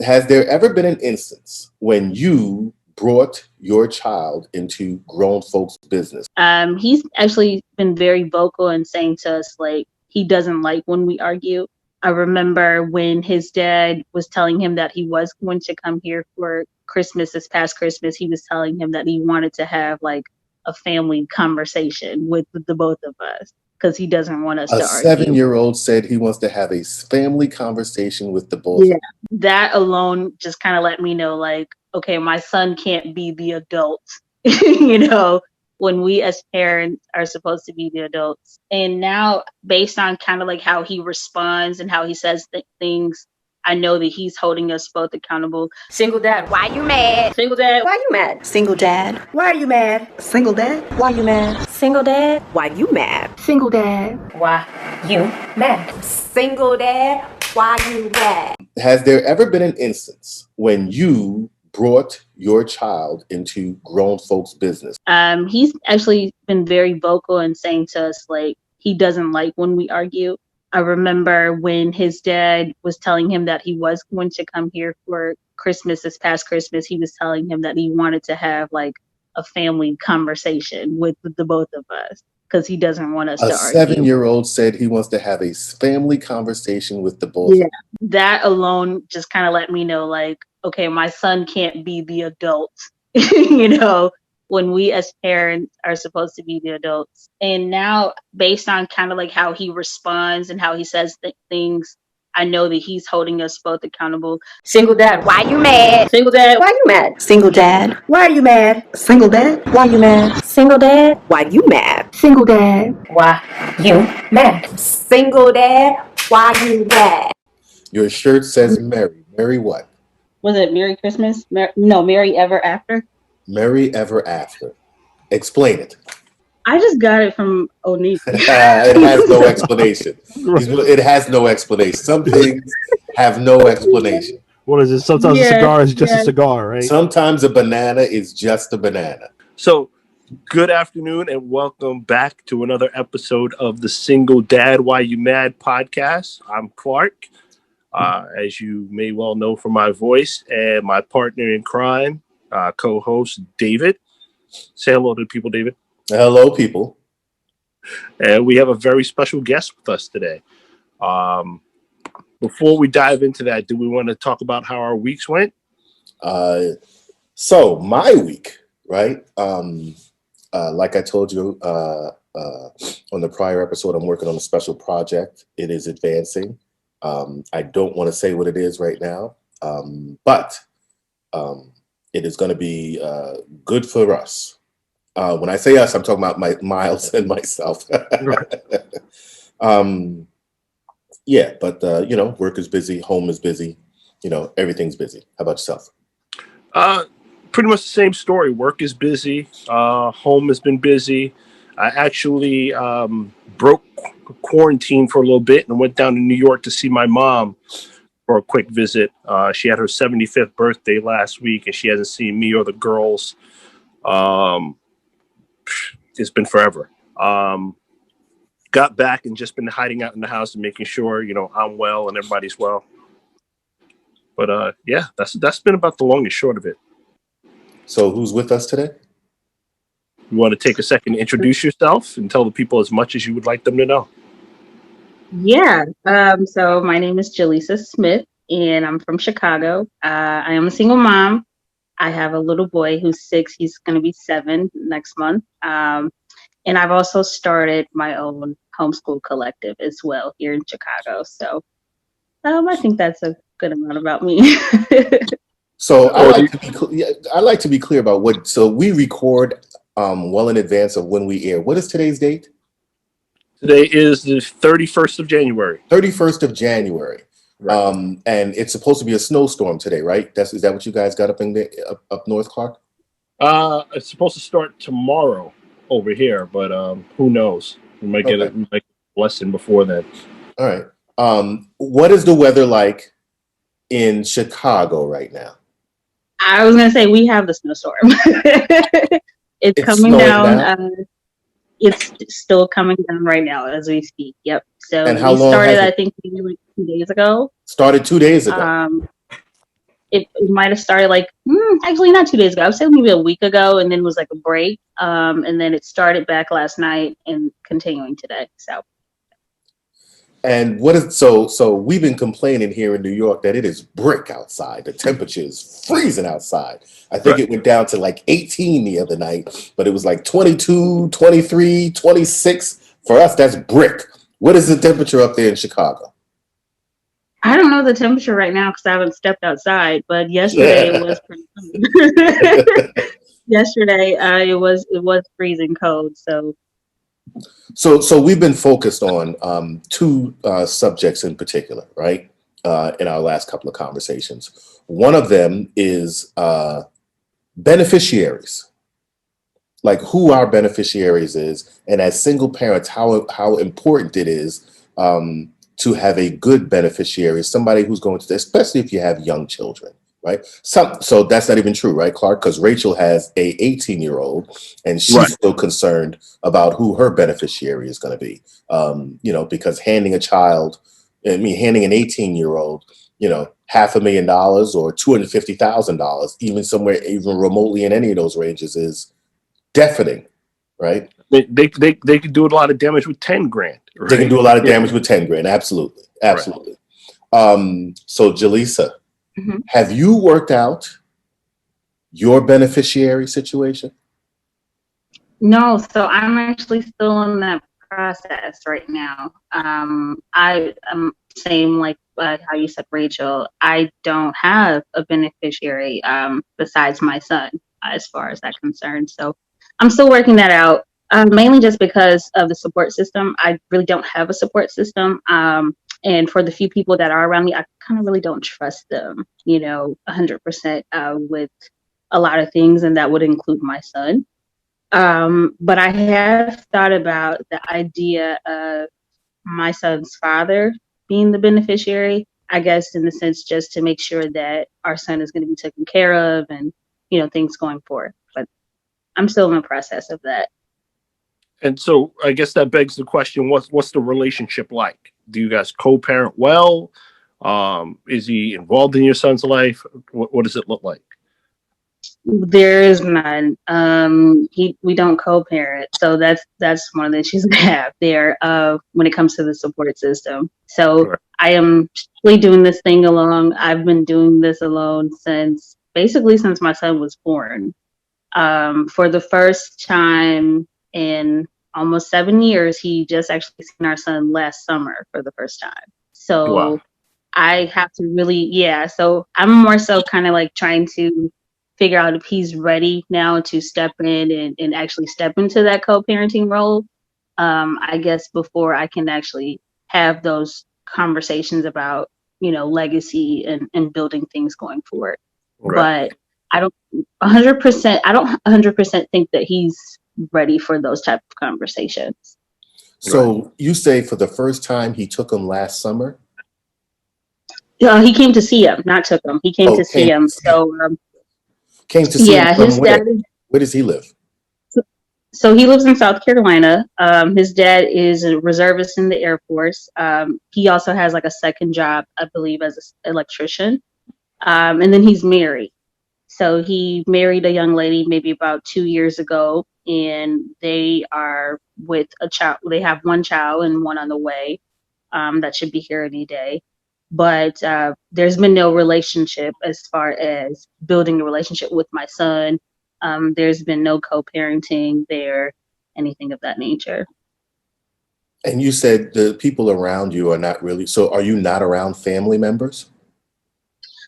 Has there ever been an instance when you brought your child into grown folks' business? He's actually been very vocal and saying to us, like, he doesn't like when we argue. I remember when his dad was telling him that he was going to come here for Christmas, this past Christmas, he was telling him that he wanted to have like a family conversation with the both of us because he doesn't want us A to argue. 7-year-old said he wants to have a family conversation with the both. Yeah, that alone just kind of let me know, like, okay, my son can't be the adult, when we as parents are supposed to be the adults. And now, based on kind of like how he responds and how he says things, I know that he's holding us both accountable. Single dad, why you mad? Single dad, why you mad? Single dad, Why are you mad? single dad, why you mad? Single dad, why you mad? Single dad, Why you mad? Single dad, why you mad? Has there ever been an instance when you brought your child into grown folks' business? He's actually been very vocal and saying to us, like, he doesn't like when we argue. I remember when his dad was telling him that he was going to come here for Christmas, this past Christmas, he was telling him that he wanted to have like a family conversation with the both of us because he doesn't want us A to argue. 7-year-old said he wants to have a family conversation with the both. Yeah, that alone just kind of let me know, like, okay, my son can't be the adult, when we as parents are supposed to be the adults. And now, based on kind of like how he responds and how he says things, I know that he's holding us both accountable. Single dad, why you mad? Single dad, why you mad? single dad, Why are you mad? single dad, why you mad? Single dad, why you mad? Single dad, Why you mad? Single dad, why you mad? Your shirt says Merry. Merry what? Was it Merry Christmas? Merry Ever After? Merry Ever After. Explain it. I just got it from Onika. It has no explanation. It has no explanation. Some things have no explanation. What is it? Sometimes a cigar is just a cigar, right? Sometimes a banana is just a banana. So, good afternoon and welcome back to another episode of the Single Dad Why You Mad podcast. I'm Clark, as you may well know from my voice, and my partner in crime, co-host David. Say hello to the people, David. Hello, people. And we have a very special guest with us today. Before we dive into that, do we want to talk about how our weeks went? So my week, right? Like I told you on the prior episode, I'm working on a special project. It is advancing. I don't want to say what it is right now, but it is going to be good for us. When I say us, I'm talking about Miles and myself. Yeah, but work is busy, home is busy, everything's busy. How about yourself? Pretty much the same story. Work is busy. Home has been busy. I actually broke quarantine for a little bit and went down to New York to see my mom for a quick visit. She had her 75th birthday last week, and she hasn't seen me or the girls. It's been forever. Got back and just been hiding out in the house and making sure, I'm well and everybody's well. But yeah, that's been about the long and short of it. So who's with us today? You want to take a second to introduce yourself and tell the people as much as you would like them to know? Yeah. So my name is Jaleesa Smith, and I'm from Chicago. I am a single mom. I have a little boy who's 6. He's going to be 7 next month. And I've also started my own Homeschool Collective as well here in Chicago. So I think that's a good amount about me. So I like to be clear about what. So we record well in advance of when we air. What is today's date? Today is the 31st of January. 31st of January. Right. And it's supposed to be a snowstorm today, right? Is that what you guys got up north, Clark? It's supposed to start tomorrow over here, but who knows? We might get a lesson before then. All right. What is the weather like in Chicago right now? I was gonna say we have the snowstorm. it's coming down. It's still coming down right now as we speak. Yep. So and how we long started, I think, maybe like 2 days ago. Started 2 days ago. it might have started like actually not 2 days ago. I would say maybe a week ago, and then was like a break. And then it started back last night and continuing today. So. And what is so we've been complaining here in New York that it is brick outside. The temperature is freezing outside. I think it went down to like 18 the other night, but it was like 22, 23, 26. For us, that's brick. What is the temperature up there in Chicago? I don't know the temperature right now because I haven't stepped outside, but yesterday it was pretty cold. Yesterday it was freezing cold. So we've been focused on two subjects in particular, right? In our last couple of conversations. One of them is beneficiaries, like who our beneficiaries is, and as single parents, how important it is to have a good beneficiary, somebody who's going to, especially if you have young children, right? So that's not even true, right, Clark? Because Rachel has a 18-year-old, and she's still concerned about who her beneficiary is going to be. Because handing an 18-year-old, $500,000 or $250,000, even remotely in any of those ranges, is deafening, right? They could do a lot of damage with 10 grand. Right? They can do a lot of damage with 10 grand. Absolutely. Absolutely. Right. So Jaleesa, have you worked out your beneficiary situation? No, so I'm actually still in that process right now. I'm same like how you said, Rachel. I don't have a beneficiary besides my son, as far as that's concerned. So I'm still working that out. Mainly just because of the support system. I really don't have a support system. And for the few people that are around me, I kind of really don't trust them, 100% with a lot of things, and that would include my son. But I have thought about the idea of my son's father being the beneficiary, I guess, in the sense just to make sure that our son is going to be taken care of and, things going forward. But I'm still in the process of that. And so I guess that begs the question, what's the relationship like? Do you guys co-parent well? Is he involved in your son's life? What does it look like? There is none. We don't co-parent, so that's one of the issues we have there when it comes to the support system. So sure. I am really doing this thing alone. I've been doing this alone since my son was born. For the first time in almost 7 years, he just actually seen our son last summer for the first time. So wow. I have to really, so I'm more so kind of like trying to figure out if he's ready now to step in and actually step into that co-parenting role. I guess before I can actually have those conversations about, legacy and building things going forward. Right. But I don't 100% think that he's ready for those type of conversations. So you say for the first time he took him last summer? He came to see him, not took him. He came to see him. So came to see him from where? Where does he live? So he lives in South Carolina. His dad is a reservist in the Air Force. He also has like a second job, I believe, as an electrician. And then he's married. So he married a young lady maybe about 2 years ago, and they are with a child. They have one child and one on the way that should be here any day. But there's been no relationship as far as building a relationship with my son. There's been no co-parenting there, anything of that nature. And you said the people around you are not really, so are you not around family members?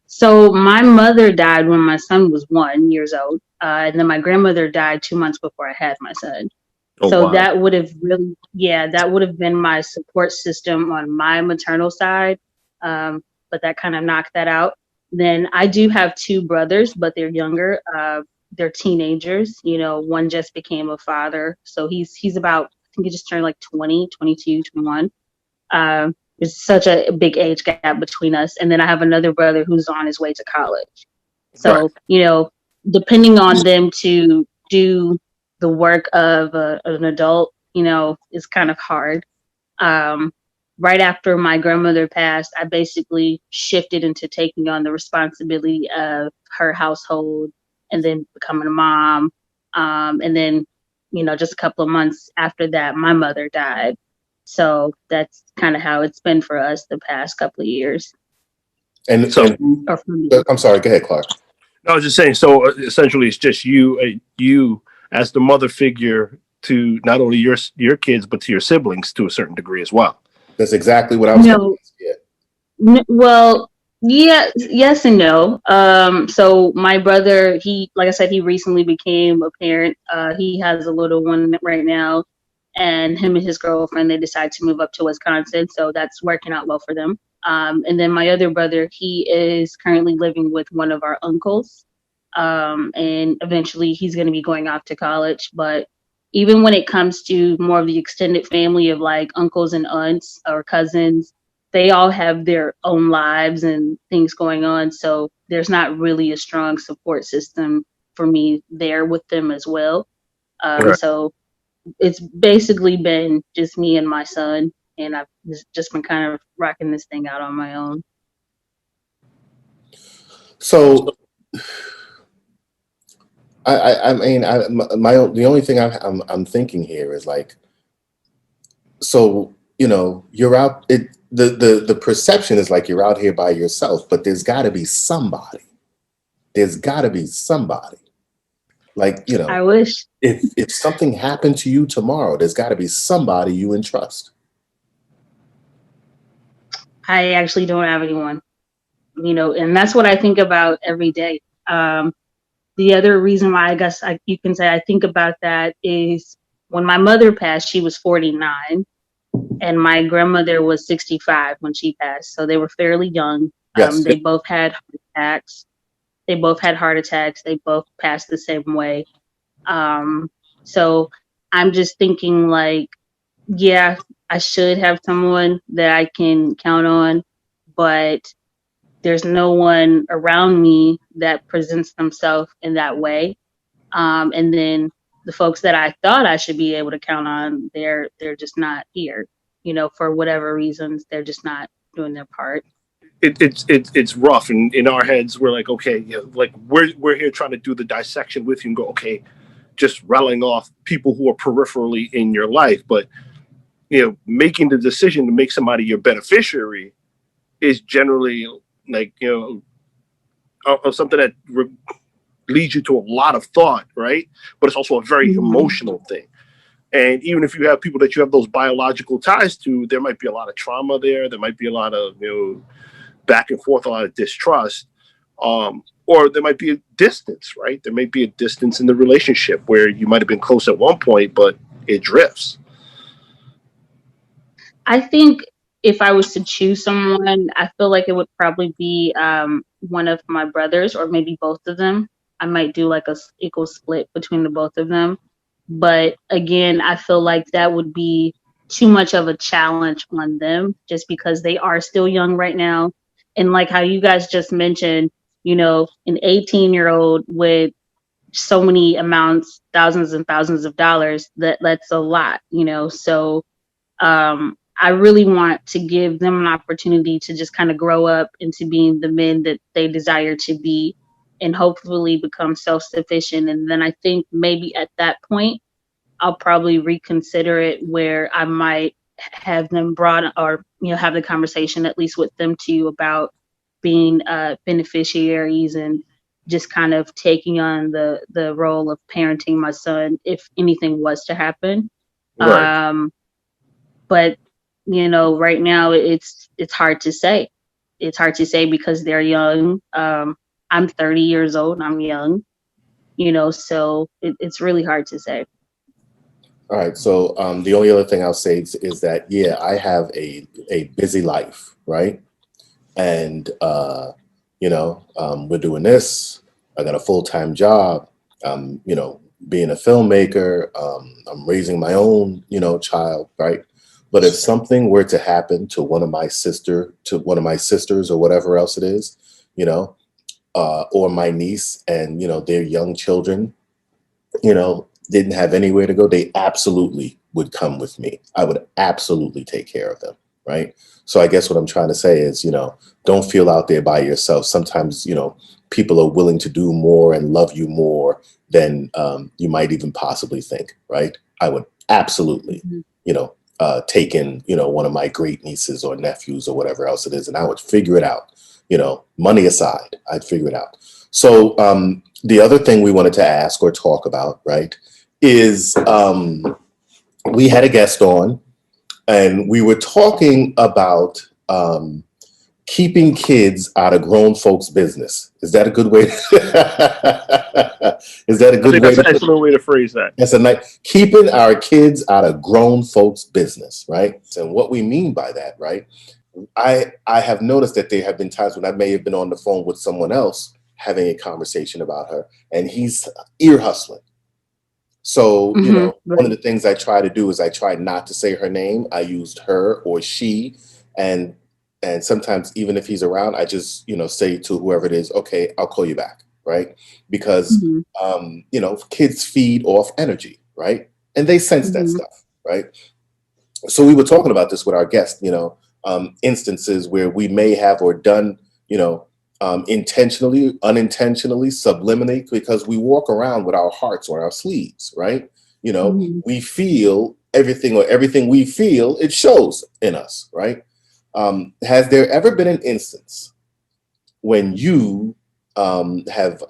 So my mother died when my son was 1 year old. And then my grandmother died 2 months before I had my son. Oh, so wow. That would have been my support system on my maternal side. But that kind of knocked that out. Then I do have two brothers, but they're younger. They're teenagers. One just became a father. So he's about, I think he just turned like 20, 22, 21. There's such a big age gap between us. And then I have another brother who's on his way to college. So, right. Depending on them to do the work of an adult, is kind of hard. right after my grandmother passed, I basically shifted into taking on the responsibility of her household and then becoming a mom. And then, just a couple of months after that, my mother died. So that's kind of how it's been for us the past couple of years. And, So Or for me. I'm sorry, go ahead, Clark. I was just saying. So essentially, it's just you as the mother figure to not only your kids but to your siblings to a certain degree as well. That's exactly what I was No, well, yeah, yes and no. So my brother, he, like I said, he recently became a parent. He has a little one right now, and him and his girlfriend, they decided to move up to Wisconsin, so that's working out well for them. And then my other brother, he is currently living with one of our uncles, and eventually he's going to be going off to college. But even when it comes to more of the extended family of like uncles and aunts or cousins, they all have their own lives and things going on. So there's not really a strong support system for me there with them as well. Right. So it's basically been just me and my son, and I've just been kind of rocking this thing out on my own. So, I mean, the only thing I'm thinking here is like, so you're out. The perception is like you're out here by yourself, but there's got to be somebody. There's got to be somebody. Like I wish. if something happened to you tomorrow, there's got to be somebody you entrust. I actually don't have anyone, and that's what I think about every day. The other reason why I guess you can say I think about that is when my mother passed, she was 49, and my grandmother was 65 when she passed. So they were fairly young. Yes. They both had heart attacks. They both passed the same way. So I'm just thinking like, yeah, I should have someone that I can count on, but there's no one around me that presents themselves in that way. And then the folks that I thought I should be able to count on, they're just not here. For whatever reasons, they're just not doing their part. It's rough, and in our heads we're like, okay, yeah, like we're here trying to do the dissection with you and go, okay, just rattling off people who are peripherally in your life, but making the decision to make somebody your beneficiary is generally like something that leads you to a lot of thought, right? But it's also a very emotional thing. And even if you have people that you have those biological ties to, there might be a lot of trauma there. There might be a lot of back and forth, a lot of distrust, or there might be a distance, right? There may be a distance in the relationship where you might have been close at one point, but it drifts. I think if I was to choose someone, I feel like it would probably be one of my brothers or maybe both of them. I might do like a equal split between the both of them. But again, I feel like that would be too much of a challenge on them just because they are still young right now. And like how you guys just mentioned, an 18-year-old with so many amounts, thousands and thousands of dollars, that's a lot, So I really want to give them an opportunity to just kind of grow up into being the men that they desire to be and hopefully become self-sufficient. And then I think maybe at that point, I'll probably reconsider it where I might have them brought or, have the conversation at least with them too about being beneficiaries and just kind of taking on the role of parenting my son if anything was to happen. Right. But right now it's hard to say. It's hard to say because they're young. I'm 30 years old. I'm young. So it's really hard to say. All right. So the only other thing I'll say is that, yeah, I have a busy life, right? And, we're doing this. I got a full-time job. Being a filmmaker, I'm raising my own, child, right? But if something were to happen to one of my sisters or whatever else it is, or my niece and, their young children, didn't have anywhere to go, they absolutely would come with me. I would absolutely take care of them, right? So I guess what I'm trying to say is, don't feel out there by yourself. Sometimes, people are willing to do more and love you more than you might even possibly think, right? I would absolutely, Mhm. take in, one of my great nieces or nephews or whatever else it is, and I would figure it out, money aside, I'd figure it out. So the other thing we wanted to ask or talk about, right, is we had a guest on and we were talking about keeping kids out of grown folks' business. Is that a good way? Is that a I good think way that's to an put it? excellent way to phrase that. That's a nice keeping our kids out of grown folks' business, right? And what we mean by that, right? I have noticed that there have been times when I may have been on the phone with someone else having a conversation about her, and he's ear hustling. So, one of Right. the things I try to do is I try not to say her name. I used her or she, and sometimes even if he's around, I just, say to whoever it is, okay, I'll call you back, right? Because Mhm. kids feed off energy, right? And they sense that Mhm. stuff, right? So we were talking about this with our guest, instances where we may have or done, intentionally, unintentionally, subliminally, because we walk around with our hearts on our sleeves, right? Mhm. We feel everything, or everything we feel, it shows in us, right? Has there ever been an instance when you have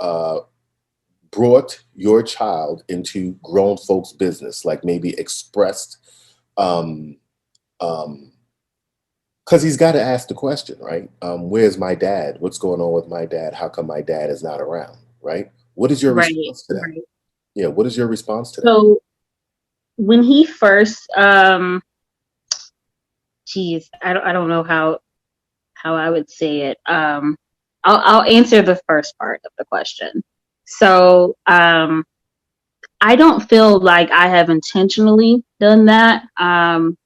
brought your child into grown folks' business, like maybe expressed um, um, because he's got to ask the question, right? Where's my dad? What's going on with my dad? How come my dad is not around, right? What is your Right. response to that? Right. Yeah, what is your response to that? So when he first, geez, I don't know how I would say it. I'll answer the first part of the question. So, I don't feel like I have intentionally done that. And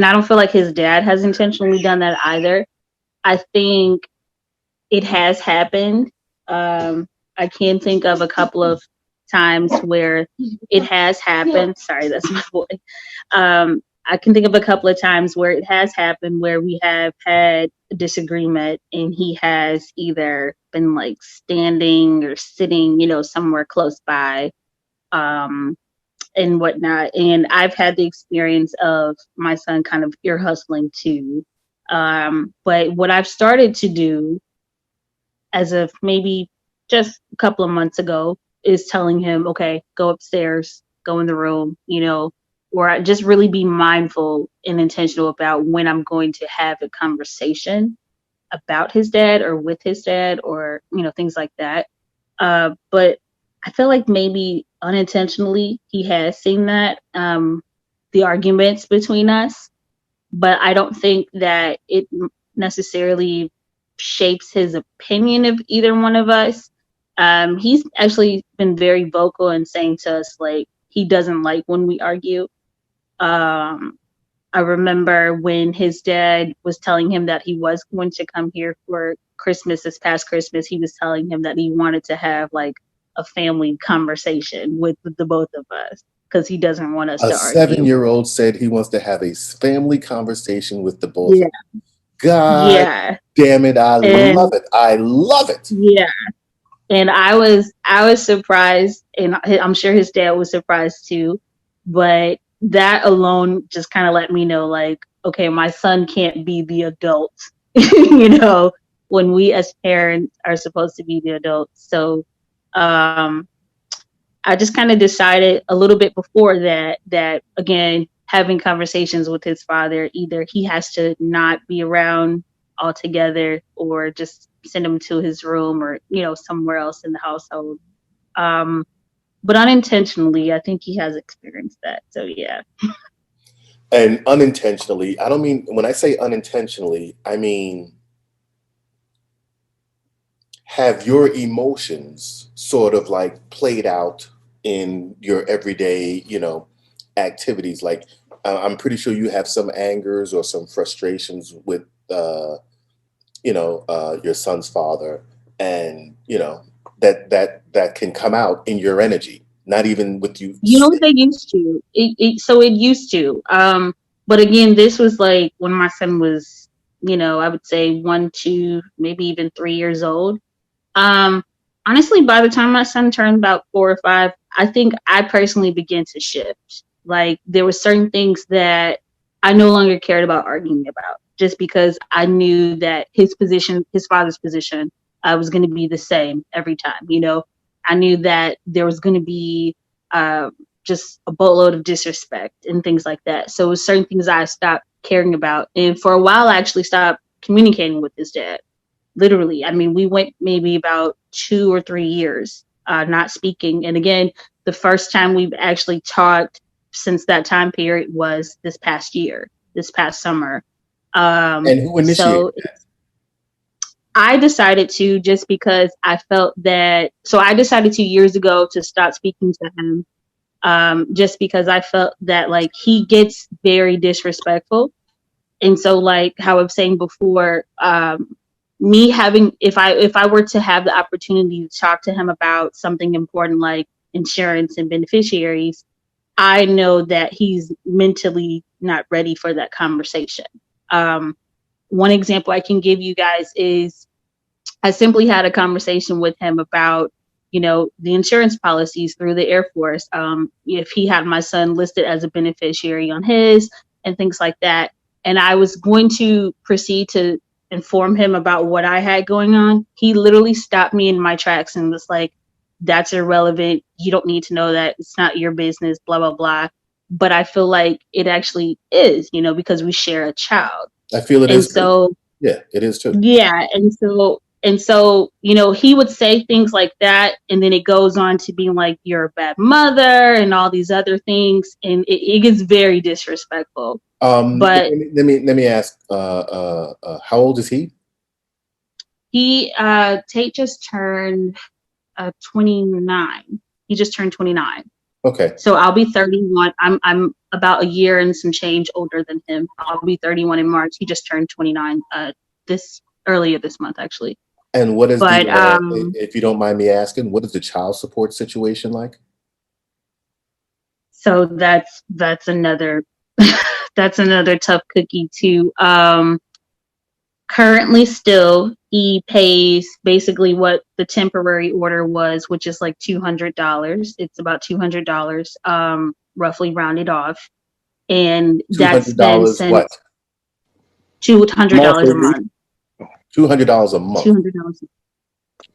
I don't feel like his dad has intentionally done that either. I think it has happened. I can think of a couple of times where it has happened. Sorry, that's my boy. I can think of a couple of times where it has happened where we have had a disagreement and he has either been like standing or sitting, somewhere close by, um, and whatnot. And I've had the experience of my son kind of ear hustling too. But what I've started to do as of maybe just a couple of months ago is telling him, okay, go upstairs, go in the room, or I just really be mindful and intentional about when I'm going to have a conversation about his dad or with his dad or, things like that. But I feel like maybe unintentionally he has seen that, the arguments between us, but I don't think that it necessarily shapes his opinion of either one of us. He's actually been very vocal in saying to us like he doesn't like when we argue. Um, I remember when his dad was telling him that he was going to come here for Christmas this past Christmas, he was telling him that he wanted to have like a family conversation with the both of us because he doesn't want us A to argue. 7-year-old said he wants to have a family conversation with the both of Yeah, them. God yeah. damn it, I love And it. I love it. yeah, and I was surprised, and I'm sure his dad was surprised too. But that alone just kind of let me know, like, okay, my son can't be the adult, you know, when we as parents are supposed to be the adults. So, um, I just kind of decided a little bit before that again, having conversations with his father, either he has to not be around altogether or just send him to his room or, somewhere else in the household. Um, but unintentionally, I think he has experienced that. So yeah. And unintentionally, I don't mean, when I say unintentionally, I mean, have your emotions sort of like played out in your everyday, activities? Like, I'm pretty sure you have some angers or some frustrations with, your son's father, and that can come out in your energy, not even with you. They used to. So it used to. But again, this was like when my son was, I would say 1, 2, maybe even 3 years old. Um, Honestly, by the time my son turned about 4 or 5, I think I personally began to shift. Like there were certain things that I no longer cared about arguing about, just because I knew that his position, his father's position, was going to be the same every time. I knew that there was going to be uh, just a boatload of disrespect and things like that. So it was certain things I stopped caring about, and for a while, I actually stopped communicating with his dad. Literally, I mean, we went maybe about 2 or 3 years not speaking. And again, the first time we've actually talked since that time period was this past year, this past summer. And who initiated So that? I decided to, just because I felt that, so I decided 2 years ago to stop speaking to him, just because I felt that like he gets very disrespectful. And so like how I was saying before, me having, if I were to have the opportunity to talk to him about something important like insurance and beneficiaries, I know that he's mentally not ready for that conversation. Um, One example I can give you guys is I simply had a conversation with him about, the insurance policies through the Air Force. If he had my son listed as a beneficiary on his and things like that. And I was going to proceed to inform him about what I had going on. He literally stopped me in my tracks and was like, that's irrelevant. You don't need to know that. It's not your business, blah, blah, blah. But I feel like it actually is, because we share a child. I feel it And is too. so Yeah, it is too. yeah, and so he would say things like that, and then it goes on to being like you're a bad mother and all these other things, and it gets very disrespectful. But Let me ask. How old is he? Tate just turned 29. He just turned 29. Okay. So I'll be 31. I'm about a year and some change older than him. I'll be 31 in March. He just turned 29 earlier this month actually. And what is But if you don't mind me asking, what is the child support situation like? so that's another that's another tough cookie too. Currently still he pays basically what the temporary order was, which is like $200. It's about $200, roughly rounded off. And that's been $200 since what? $200 a month. $200 a month.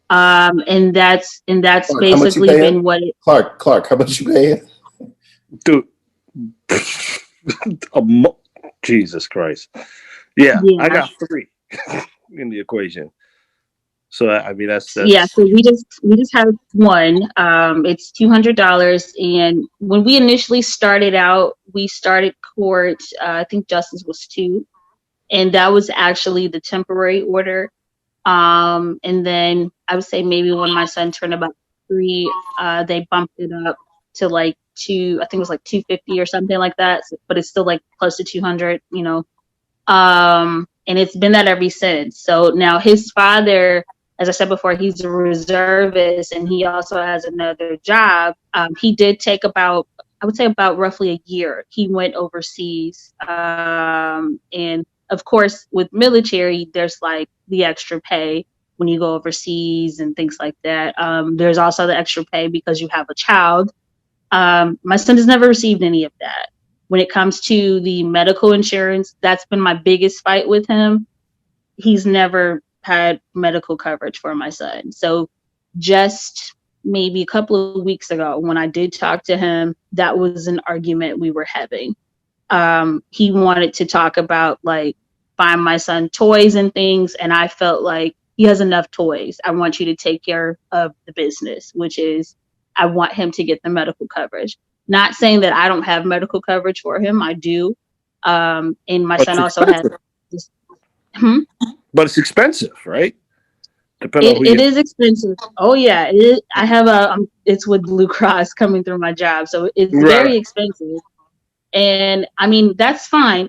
$200. And that's Clark, basically been what it. Clark, how much you paying? Dude, Jesus Christ. Yeah, I got 3 in the equation. So I mean that's yeah. So we just have one. It's $200, and when we initially started out, we started court. I think justice was 2, and that was actually the temporary order. And then I would say maybe when my son turned about 3, they bumped it up to like 2. I think it was like 250 or something like that. But it's still like close to 200. And it's been that ever since. So now his father, as I said before, he's a reservist and he also has another job. He did take about, I would say about roughly a year. He went overseas. And of course, with military, there's like the extra pay when you go overseas and things like that. There's also the extra pay because you have a child. My son has never received any of that. When it comes to the medical insurance, that's been my biggest fight with him. He's never had medical coverage for my son. So just maybe a couple of weeks ago, when I did talk to him, that was an argument we were having. He wanted to talk about like buying my son toys and things. And I felt like he has enough toys. I want you to take care of the business, which is I want him to get the medical coverage. Not saying that I don't have medical coverage for him. I do. And my son also has. But it's expensive, right? It is expensive. Oh yeah, I have it's with Blue Cross coming through my job, so it's very expensive. And I mean that's fine,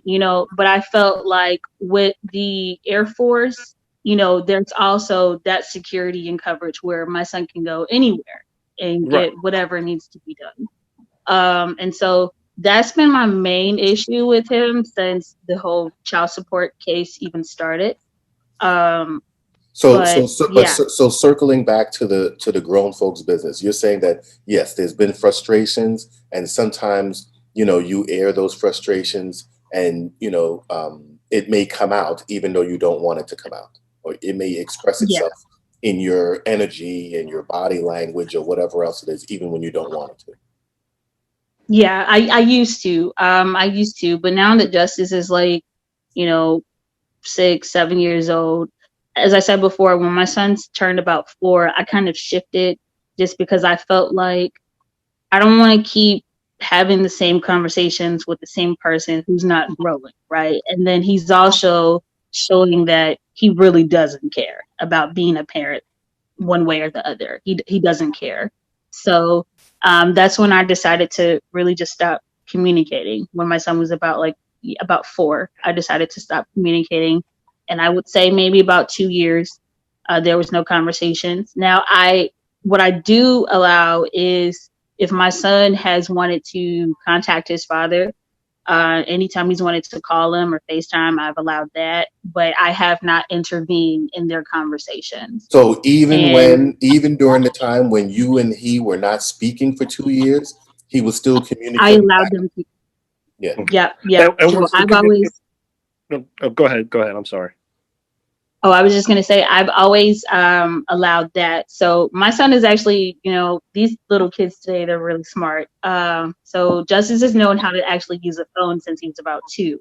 but I felt like with the Air Force, there's also that security and coverage where my son can go anywhere and get whatever needs to be done. And so that's been my main issue with him since the whole child support case even started. But yeah, So circling back to the grown folks business, you're saying that yes, there's been frustrations, and sometimes you air those frustrations, and it may come out even though you don't want it to come out, or it may express yeah, itself in your energy and your body language or whatever else it is, even when you don't want it to. yeah. I used to, but now that Justice is like, you know, 6, 7 years old. As I said before, when my son's turned about 4, I kind of shifted just because I felt like I don't want to keep having the same conversations with the same person who's not growing, right? And then he's also showing that he really doesn't care about being a parent one way or the other. He doesn't care. So that's when I decided to really just stop communicating. When my son was about 4, I decided to stop communicating, and I would say maybe about 2 years, there was no conversations. Now what I do allow is if my son has wanted to contact his father, anytime he's wanted to call him or FaceTime, I've allowed that, but I have not intervened in their conversations. So even And even during the time when you and he were not speaking for 2 years, he was still I communicating allowed back. them to. Yeah. Yep. And So what's the I've always. oh, go ahead. I'm sorry. Oh, I was just going to say, I've always allowed that. So my son is actually, these little kids today, they're really smart. So Justice has known how to actually use a phone since he was about 2.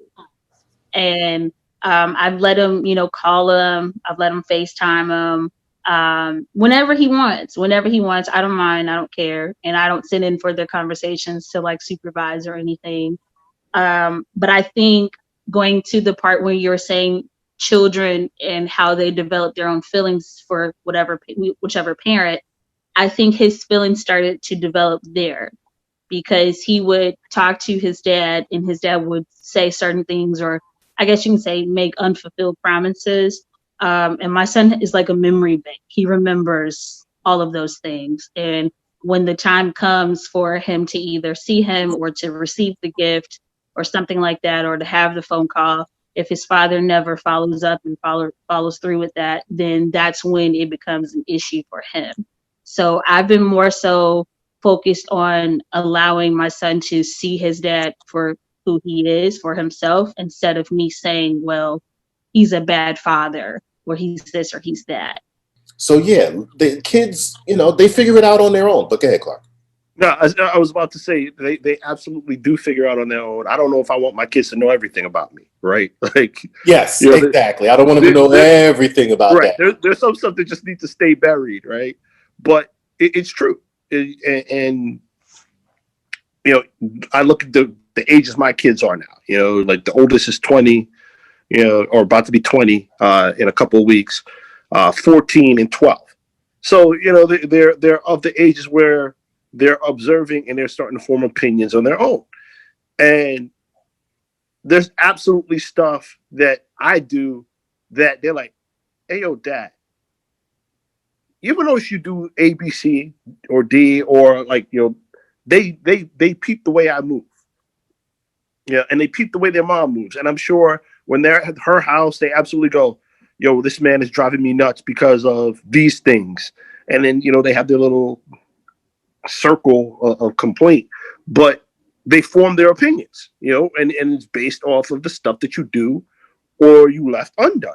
And I've let him, call him. I've let him FaceTime him whenever he wants. Whenever he wants, I don't mind. I don't care. And I don't sit in for their conversations to like supervise or anything. But I think going to the part where you're saying children and how they develop their own feelings for whichever parent, I think his feelings started to develop there because he would talk to his dad and his dad would say certain things, or I guess you can say make unfulfilled promises. And my son is like a memory bank. He remembers all of those things. And when the time comes for him to either see him or to receive the gift or something like that, or to have the phone call, if his father never follows up and follows through with that, then that's when it becomes an issue for him. So I've been more so focused on allowing my son to see his dad for who he is for himself, instead of me saying, well, he's a bad father or he's this or he's that. So yeah, the kids, they figure it out on their own. But go ahead, Clark. No, I was about to say they absolutely do figure out on their own. I don't know if I want my kids to know everything about me, right? Like, Yes, exactly. I don't want them to know everything about right. that. There's some stuff that just needs to stay buried, right? But it's true, and I look at the ages my kids are now. Like the oldest is 20, or about to be 20 in a couple of weeks, 14 and 12. So they're of the ages where they're observing and they're starting to form opinions on their own. And there's absolutely stuff that I do that they're like, "Hey, yo, Dad, you ever notice you do A, B, C, or D, or like they peep the way I move, and they peep the way their mom moves, and I'm sure when they're at her house, they absolutely go, yo, this man is driving me nuts because of these things, and then they have their little circle of complaint, but they form their opinions, and it's based off of the stuff that you do or you left undone.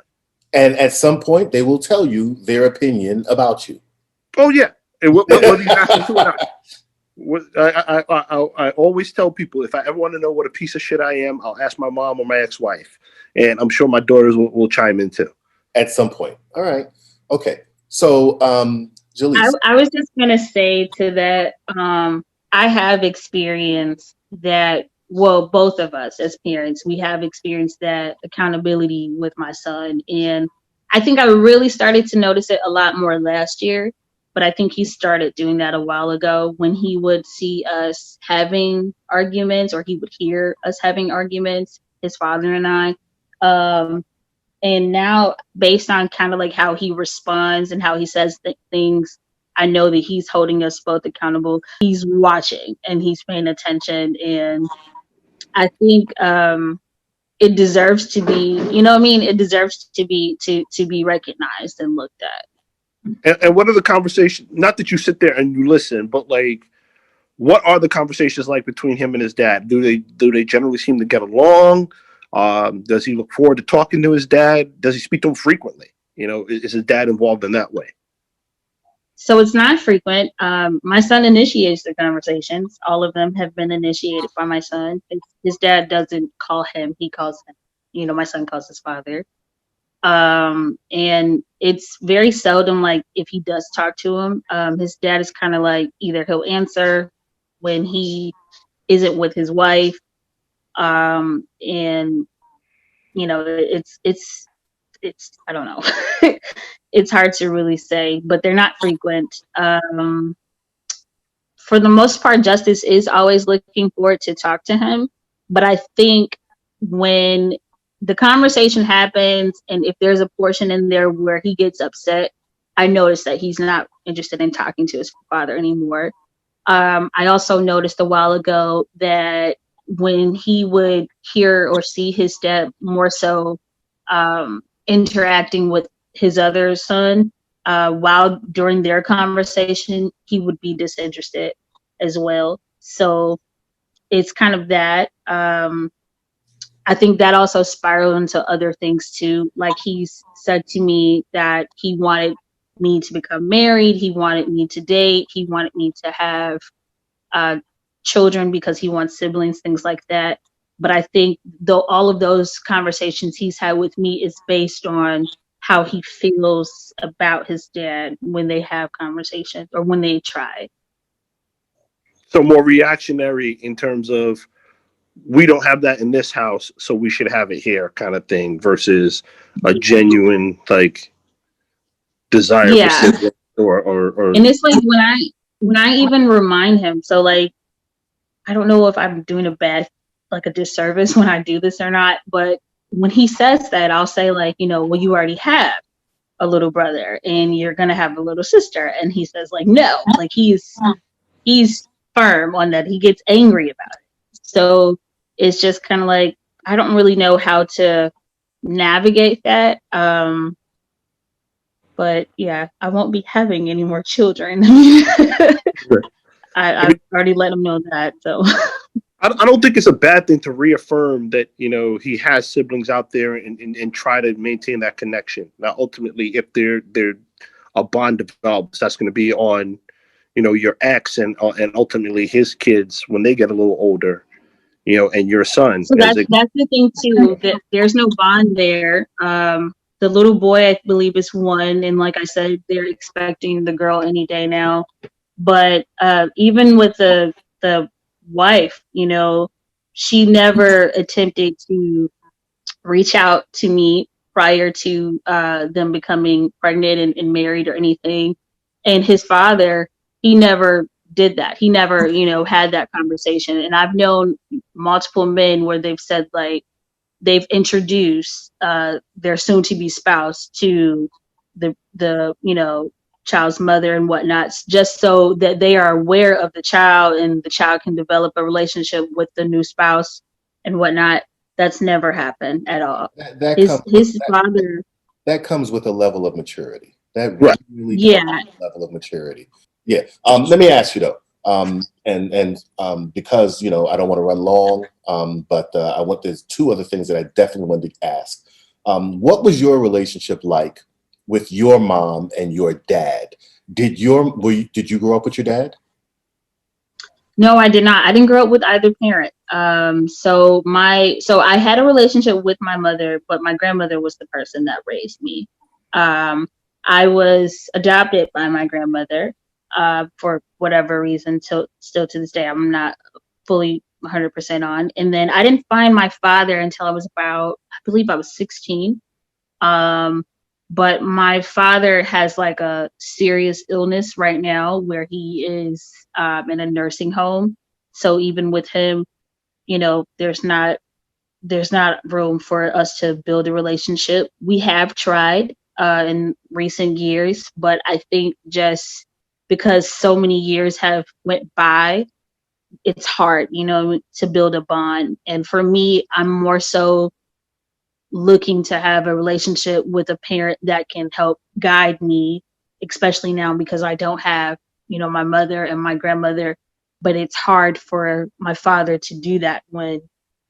And at some point, they will tell you their opinion about you. Oh yeah, and whether you ask them to or not. I always tell people, if I ever want to know what a piece of shit I am, I'll ask my mom or my ex-wife, and I'm sure my daughters will chime in too. At some point. All right. Okay. So, Jaleesa. I was just going to say to that, I have experienced that. Well, both of us as parents, we have experienced that accountability with my son. And I think I really started to notice it a lot more last year, but I think he started doing that a while ago when he would see us having arguments, or he would hear us having arguments, his father and I. And now, based on kind of like how he responds and how he says things, I know that he's holding us both accountable. He's watching and he's paying attention. And I think it deserves to be, you know what I mean? It deserves to be recognized and looked at. And what are the conversations? Not that you sit there and you listen, but like, what are the conversations like between him and his dad? Do they generally seem to get along? Does he look forward to talking to his dad? Does he speak to him frequently? You know, is his dad involved in that way? So it's not frequent. My son initiates the conversations. All of them have been initiated by my son. His dad doesn't call him; he calls him. You know, my son calls his father. And it's very seldom, like, if he does talk to him, his dad is kind of like, either he'll answer when he isn't with his wife, and you know, it's I don't know. It's hard to really say, but they're not frequent. For the most part, Justice is always looking forward to talk to him, but I think when the conversation happens and if there's a portion in there where he gets upset, I notice that he's not interested in talking to his father anymore. I also noticed a while ago that when he would hear or see his dad more so interacting with his other son, while during their conversation, he would be disinterested as well. So it's kind of that. I think that also spiraled into other things too. Like, he's said to me that he wanted me to become married. He wanted me to date. He wanted me to have children because he wants siblings, things like that. But I think though all of those conversations he's had with me is based on how he feels about his dad when they have conversations or when they try. So more reactionary in terms of, we don't have that in this house, so we should have it here, kind of thing, versus a genuine like desire for Yeah. siblings or And it's like when I even remind him, so like, I don't know if I'm doing a disservice when I do this or not, but when he says that, I'll say, like, you know, well, you already have a little brother and you're gonna have a little sister. And he says, like, no, like, he's firm on that. He gets angry about it. So it's just kind of like, I don't really know how to navigate that. But yeah, I won't be having any more children. I've already let him know that. So I don't think it's a bad thing to reaffirm that, you know, he has siblings out there and try to maintain that connection. Now, ultimately, if they're a bond develops, that's going to be on, you know, your ex and ultimately his kids when they get a little older, you know, and your son. so that's the thing too, that there's no bond there. The little boy, I believe, is 1, and like I said, they're expecting the girl any day now. But even with the wife, you know, she never attempted to reach out to me prior to them becoming pregnant and married or anything. And his father, he never did that. He never, you know, had that conversation. And I've known multiple men where they've said, like, they've introduced their soon-to-be spouse to the you know, child's mother and whatnot, just so that they are aware of the child and the child can develop a relationship with the new spouse and whatnot. That's never happened at all. His father. That comes with a level of maturity. That Right. really Yeah. comes with a level of maturity. Yeah. Let me ask you though, because, you know, I don't want to run long, but there's 2 other things that I definitely wanted to ask. What was your relationship like with your mom and your dad? Did you grow up with your dad? No, I did not. I didn't grow up with either parent. So I had a relationship with my mother, but my grandmother was the person that raised me. I was adopted by my grandmother for whatever reason. Still to this day, I'm not fully 100% on. And then I didn't find my father until I was about, I believe I was 16. But my father has like a serious illness right now where he is in a nursing home. So even with him, you know, there's not room for us to build a relationship. We have tried in recent years, but I think just because so many years have went by, it's hard, to build a bond. And for me, I'm more so looking to have a relationship with a parent that can help guide me, especially now because I don't have, my mother and my grandmother, but it's hard for my father to do that when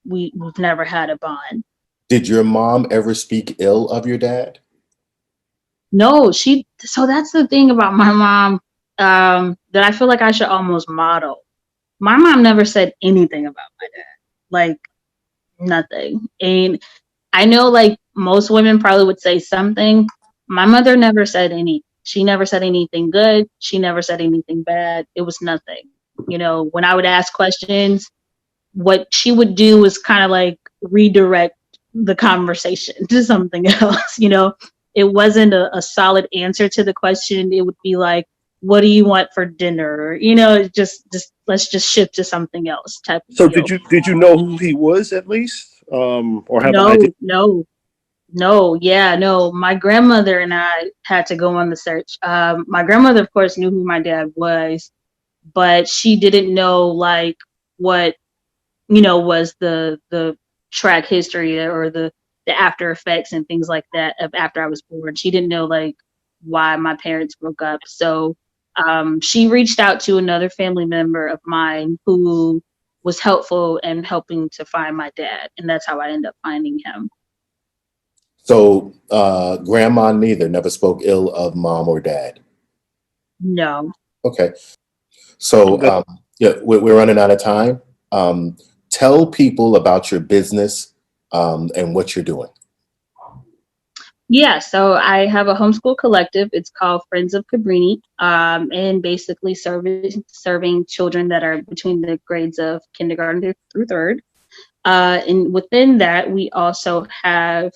we've never had a bond. Did your mom ever speak ill of your dad? No, so that's the thing about my mom, that I feel like I should almost model. My mom never said anything about my dad, like nothing. And I know like most women probably would say something. My mother never said any. She never said anything good. She never said anything bad. It was nothing. When I would ask questions, what she would do was kind of like redirect the conversation to something else. It wasn't a solid answer to the question. It would be like, what do you want for dinner? Just let's just shift to something else type of So deal. did you know who he was at least, or have an No, idea? no. My grandmother and I had to go on the search. My grandmother, of course, knew who my dad was, but she didn't know like what was the track history or the after effects and things like that of after I was born. She didn't know like why my parents broke up. So she reached out to another family member of mine who was helpful in helping to find my dad. And that's how I ended up finding him. So grandma never spoke ill of mom or dad? No. Okay. So yeah, we're running out of time. Tell people about your business and what you're doing. Yeah, so I have a homeschool collective. It's called Friends of Cabrini, and basically serving children that are between the grades of kindergarten through third. And within that, we also have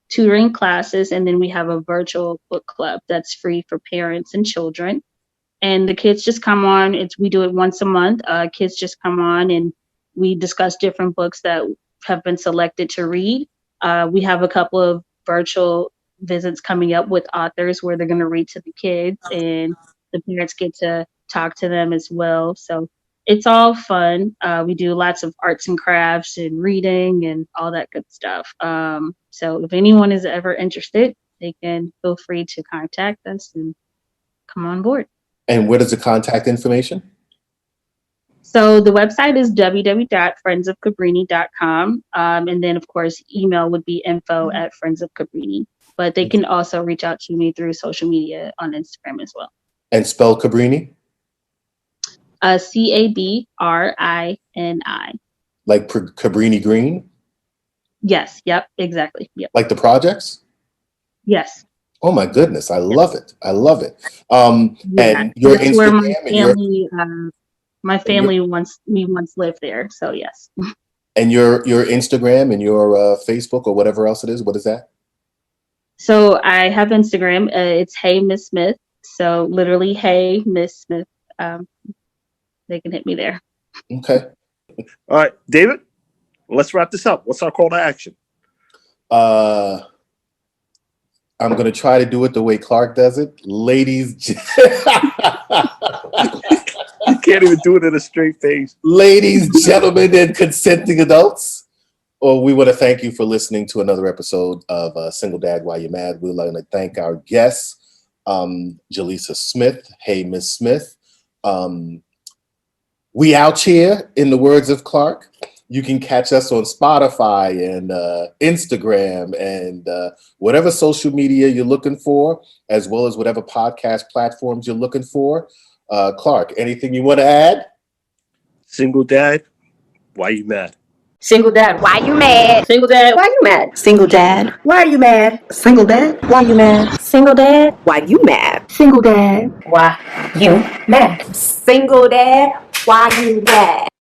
tutoring classes, and then we have a virtual book club that's free for parents and children. And the kids just come on. We do it once a month. Kids just come on and we discuss different books that have been selected to read. We have a couple of virtual visits coming up with authors where they're going to read to the kids, and the parents get to talk to them as well. So it's all fun. We do lots of arts and crafts and reading and all that good stuff. So if anyone is ever interested, they can feel free to contact us and come on board. And what is the contact information? So the website is www.friendsofcabrini.com. And then, of course, email would be info@friendsofcabrini. But they can also reach out to me through social media on Instagram as well. And spell Cabrini? Cabrini. Like Cabrini Green? Yes. Yep. Exactly. Yep. Like the projects? Yes. Oh my goodness. I love it. I love it. Yeah, And your that's where my Instagram family, my family once lived there. So yes. And your Instagram and your Facebook or whatever else it is. What is that? So I have Instagram. It's Hey MsSmith. So literally, Hey MsSmith. They can hit me there. Okay. All right, David, let's wrap this up. What's our call to action? I'm going to try to do it the way Clark does it. Ladies. You can't even do it in a straight face. Ladies, gentlemen, and consenting adults. Well, we want to thank you for listening to another episode of Single Dad Why You Mad. We'd like to thank our guests, Jaleesa Smith. Hey, Miss Smith. We out here, in the words of Clark. You can catch us on Spotify and Instagram and whatever social media you're looking for, as well as whatever podcast platforms you're looking for. Clark, anything you want to add? Single Dad, why you mad? Single dad, why you mad? Single dad, why you mad? Single dad. Why are you mad? Single dad. Why you mad? Single dad, why you mad? Single dad. Why you mad? Single dad, why you mad?